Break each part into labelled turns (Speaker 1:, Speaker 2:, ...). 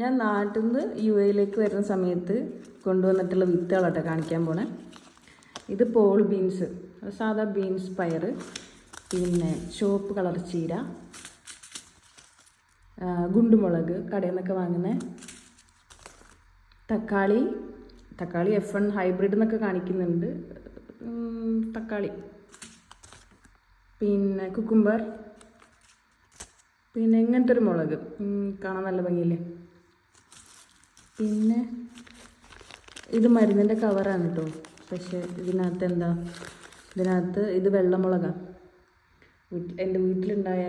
Speaker 1: ഞാൻ നാട്ടിൽ നിന്ന് UAE വരുന്ന സമയത്ത് കൊണ്ടുവന്നിട്ടുള്ള വിത്തുകളാട്ടോ കാണിക്കാൻ പോണേ. ഇത് പോൾ ബീൻസ്, സാധാ ബീൻസ് പയർ, പിന്നെ ചുവപ്പ് കളർ ചീര, ഗുണ്ടുമുളക് കടയിൽ നിന്നൊക്കെ വാങ്ങുന്ന തക്കാളി F1 ഹൈബ്രിഡ് എന്നൊക്കെ കാണിക്കുന്നുണ്ട് തക്കാളി, പിന്നെ കുക്കുംബർ, പിന്നെ ഇങ്ങനത്തെ ഒരു മുളക് കാണാൻ നല്ല ഭംഗിയില്ലേ. പിന്നെ ഇത് മരുന്നിൻ്റെ കവറാണ് കേട്ടോ. പക്ഷേ ഇതിനകത്ത് ഇത് വെള്ളമുളകാണ്. എൻ്റെ വീട്ടിലുണ്ടായ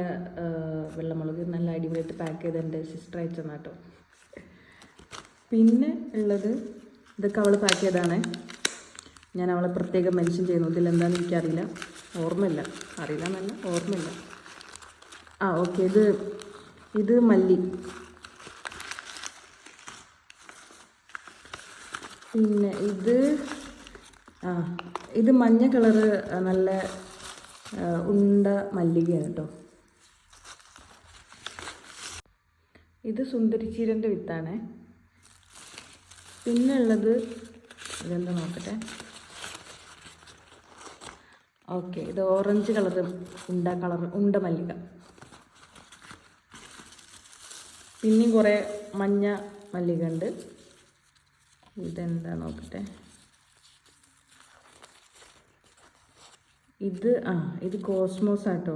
Speaker 1: വെള്ളമുളക് നല്ല അടിപൊളിയായിട്ട് പാക്ക് ചെയ്ത് എൻ്റെ സിസ്റ്റർ അയച്ചെന്നാ കേട്ടോ. പിന്നെ ഉള്ളത് ഇതൊക്കെ അവൾ പാക്ക് ചെയ്തതാണ്. ഞാൻ അവളെ പ്രത്യേകം മെൻഷൻ ചെയ്യുന്നു. ഇതിലെന്താണെന്ന് എനിക്കറിയില്ല, ഓർമ്മയില്ല എന്നല്ല. ഓക്കെ, ഇത് മല്ലി. പിന്നെ ഇത് മഞ്ഞ കളറ് നല്ല ഉണ്ട മല്ലികയാണ് കേട്ടോ. ഇത് സുന്ദരിച്ചീരൻ്റെ വിത്താണ്. പിന്നെ ഉള്ളത് ഇതെന്താ നോക്കട്ടെ. ഓക്കെ, ഇത് ഓറഞ്ച് കളറ് ഉണ്ട മല്ലിക. പിന്നെയും കുറേ മഞ്ഞ മല്ലിക ഉണ്ട്. ഇതെന്താ നോക്കട്ടെ. ഇത് കോസ്മോസ് ആട്ടോ.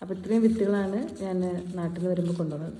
Speaker 1: അപ്പോൾ ഇത്രയും വിത്തുകളാണ് ഞാൻ നാട്ടിൽ നിന്ന് വരുമ്പോൾ കൊണ്ടുവന്നത്.